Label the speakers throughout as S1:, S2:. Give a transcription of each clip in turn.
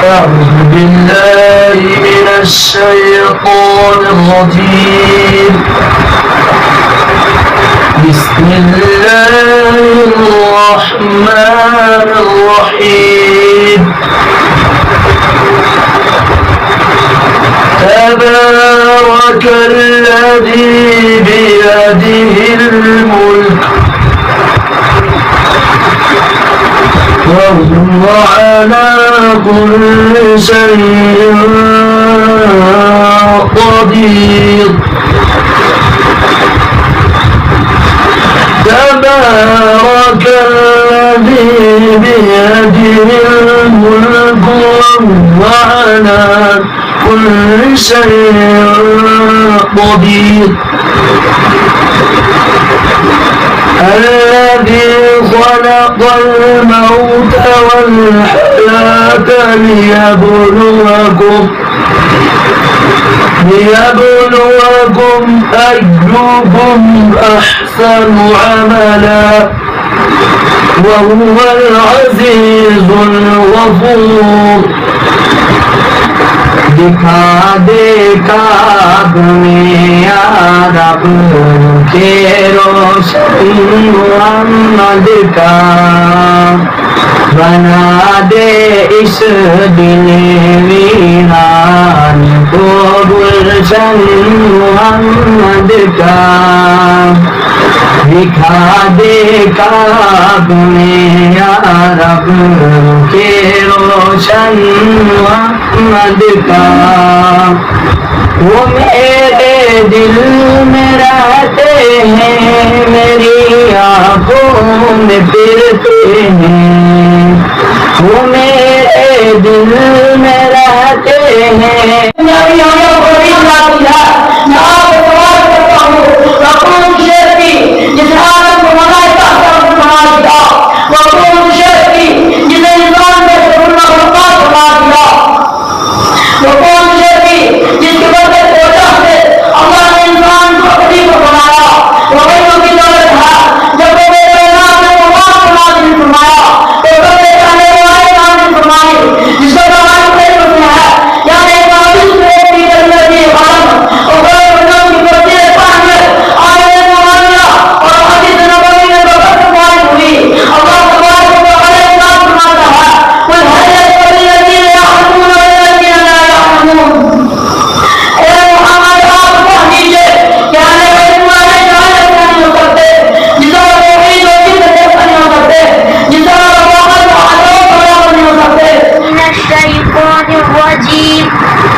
S1: أعوذ بالله من الشيطان الرجيم بسم الله الرحمن الرحيم تبارك الذي بيده الملك وهو على كل شيء قدير تبارك الذي بيده الملك وهو على كل شيء قدير الذي خلق الموت والحياة ليبلوكم أيكم أحسن عملا وهو العزيز الغفور دکھا دے کعب میں عرب کے روشن محمد کا بنا دے اس دل ویران کو گلشن محمد کا دکھا دے کعب میں عرب کے روشن محمد کا وہ میرے دل میں رہتے ہیں میری آنکھوں میں پھرتے ہیں وہ میرے دل میں رہتے ہیں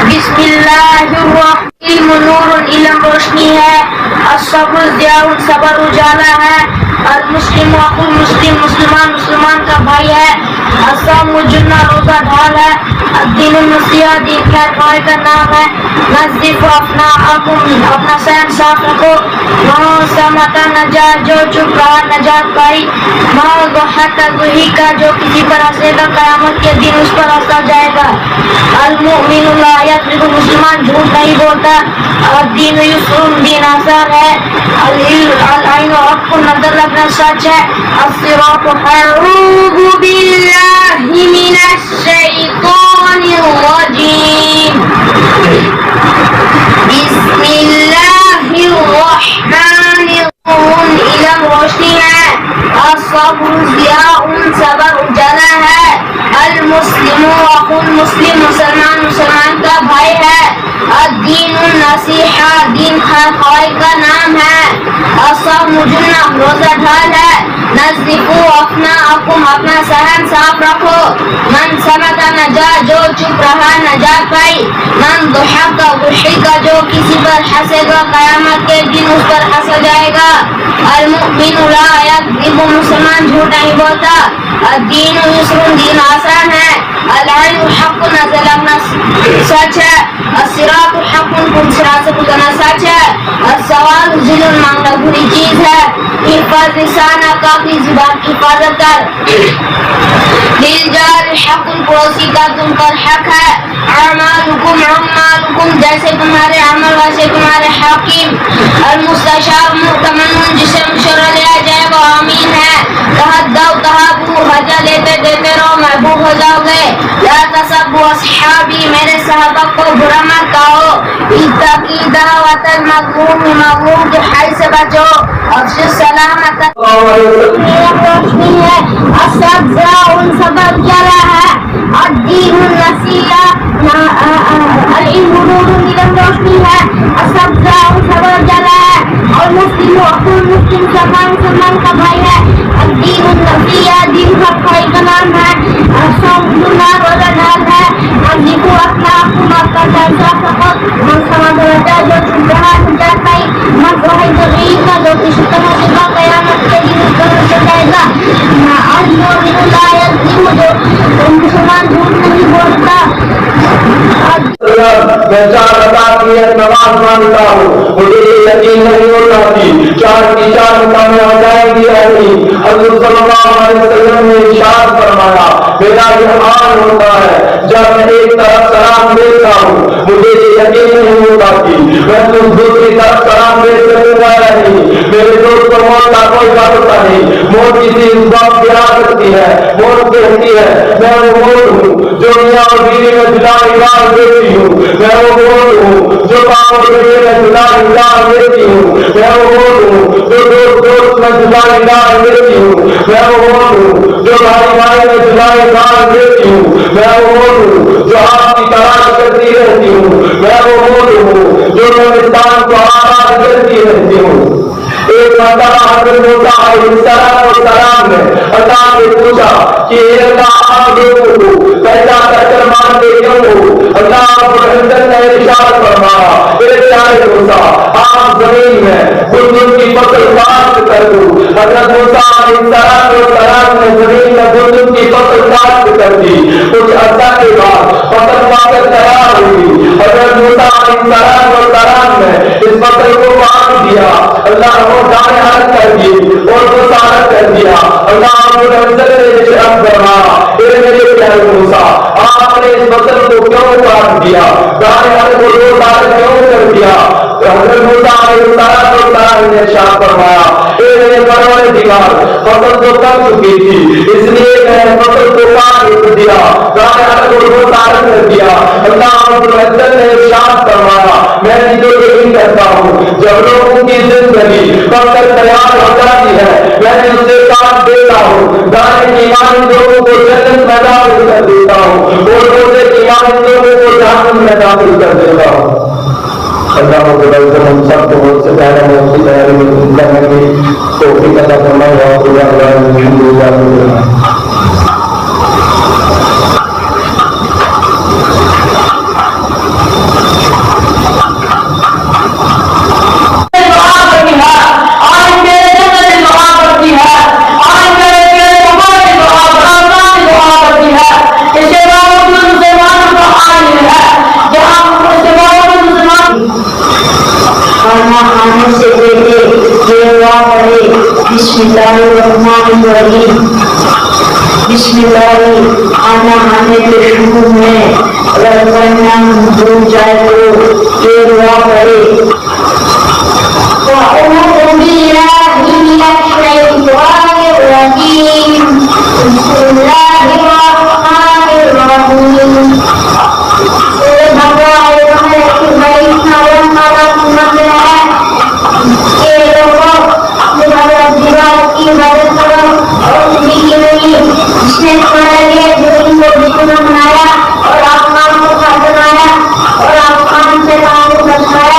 S1: بسم اللہ الرحمن نور علم روشنی ہے الصبر ضیاء صبر اجالا ہے المسلم اخو المسلم مسلمان مسلمان کا بھائی ہے الصوم جنہ روزہ ڈھال ہے الدین النصیحہ دین خیر خواہ کا نام ہے نزدیک اپنا صحن صاف رکھو وہاں سمتا نجات جو چپ رہا نجات پائی وہاں ضحک ضحی کا جو کسی پر ہنسے گا قیامت کے دن اس پر ہنسا جائے گا المؤمن لا یکذب مسلمان جھوٹ نہیں بولتا الدین یسر دین آسان ہے العین حق نظر رکھنا سچ ہے الصراط اعوذ باللہ من الشیطان الرجیم بسم اللہ الرحمن الرحیم علم روشنی ہے الصبر ضیاء صبر اجالا ہے المسلم اخو المسلم مسلمان مسلمان کا بھائی ہے الدین النصیحہ دین خیر خواہ کا نام ہے الصوم جنہ روزہ ڈھال ہے نزدیکو اپنا صحن صاف رکھو من سمتا نجا جو چپ رہا نجات پائی من ضحک ضحی کا جو کسی پر ہنسے گا قیامت کے دن اس پر ہنسا جائے گا المؤمن لا یکذب مسلمان جھوٹ نہیں بولتا الدین یسر دین آسان ہے العین حق نظر رکھنا سچ ہے الصراط حق پل صراط سے گزرنا سچ ہے السوال ذل مانگنا بری چیز ہے حفاظ لسانہ کا اپنی زبان کی حفاظت کر للجار حق پڑوسی کا تم پر حق ہے اعمالکم جیسے تمہارے عمل ویسے تمہارے حاکم المستشار مؤتمن جسے مشورہ لیا جائے وہ آمین ہے تحدو تحابو حجہ لیتے دیتے رہو محبوب ہو جاؤ گے لا تصبوا اصحابی میرے صحابہ کو برا مت کہو. اتقی دعوت المظلوم مظلوم کے حل سے بچو. افشی السلامت روشنی ہے. السبزہ ان سبب جلا ہے. الدین النصیحہ العلم نور علم روشنی ہے. السبزہ ان سبب جلا ہے. اور مسلم اخو مسلم مسلمان کا بھائی ہے. الدین النصیحہ دین کا بھائی کا نام ہے. روزہ ڈال ہے. دیکھو اپنا آپ کو معاف کرتا ہے. من سماج ہوتا ہے جو چھپ رہا ہے من وہی ضرور کا جو کسی طرح سے قیامت کے دن اس طرح سے جائے گا. مسلمان جھوٹ نہیں بولتا.
S2: میں 4 رکعت کی نماز مانتا ہوں. مجھے یہ یقین نہیں ہوتا کہ 4 کی 4 مقامیں ہو جائیں گی نہیں. حضرت صلی اللہ علیہ وسلم نے ارشاد فرمایا میرا یہ حال ہوتا ہے جب میں ایک طرف سلام دیتا ہوں مجھے یہ یقین نہیں ہوتا کہ میں دوسری طرف سلام دے سکوں گا یا نہیں. میرے دوست کو موت کا کوئی بھروسہ نہیں. موت کسی وقت بھی آ سکتی ہے. موت کہتی ہے میں وہ موت ہوں جو میاں اور بیوی میں جدا نکال دیتی ہوں. میں وہ موت ہوں جو باپ اور بیٹے میں جدا نکال دیتی ہوں. میں وہ موت ہوں جو دوست میں جدا نکال دیتی ہوں. میں وہ موت ہوں جو بھائی میں جدا نکال دیتی ہوں. میں وہ موت ہوں جو آپ کی تلاش کرتی رہتی ہوں. میں وہ موت ہوں جو ہندوستان کو آباد کرتی رہتی ہوں. ایک مرتبہ حضرت موسیٰ علیہ السلام نے اللہ سے پوچھا کہ اللہ آپ لوگوں کو پیدا کر کر مانتے کیوں ہو. اللہ رب العزت نے ارشاد فرمایا اے پیارے موسیٰ آپ زمین میں گندم کی فصل کاشت کر دو. حضرت موسیٰ علیہ السلام نے زمین میں گندم کی فصل کاشت کر دی. کچھ عرصہ کے بعد فصل پا کر تیار ہوئی. حضرت موسیٰ علیہ السلام نے اس فصل کو کاٹ دیا. اللہ کو دانے حرک کر دی اور مسارت کر دیا. اللہ رب العزت نے ارشاد فرمایا اے میرے پیارے موسیٰ آپ نے اس فصل کو کیوں کاٹ دیا. دانے حرک کو مسارت کیوں کر دیا. حضرت موسیٰ علیہ السلام نے ارشاد فرمایا اے میرے پروردگار فصل تو کر چکی تھی اس لیے میں فصل کو کاٹ دیا. دانے حرک کو مسارت کر دیا. اللہ رب العزت نے ارشاد فرمایا میں جو یقین کرتا ہوں جب لوگوں کی زندگی کب تک تیار ہو جاتی ہے میں اسے کاٹ دیتا ہوں. دانے کی مانند لوگوں کو جنت میں داخل کر دیتا ہوں اور روزے کی مانند لوگوں کو جہنم میں داخل کر دیتا ہوں. اللہ ہم سب کو بہت سے پیارے ہیں اس کی تیاری میں کرنے کی توفیق عطا فرمائے.
S1: بسم اللہ الرحمن الرحیم. بسم اللہ کھانا کھانے کے شروع میں اگر پڑھنا بھول جائے تو یہ دعا پڑھے. وَأَعُوذُ بِاللَّهِ مِنَ الشَّيْطَانِ الرَّجِيمِ. بسم اللہ الرحمن الرحیم. جس نے تمہارے لیے زمین کو بچھونا بنایا اور آسمان کو گھر بنایا اور آسمان سے پانی برسایا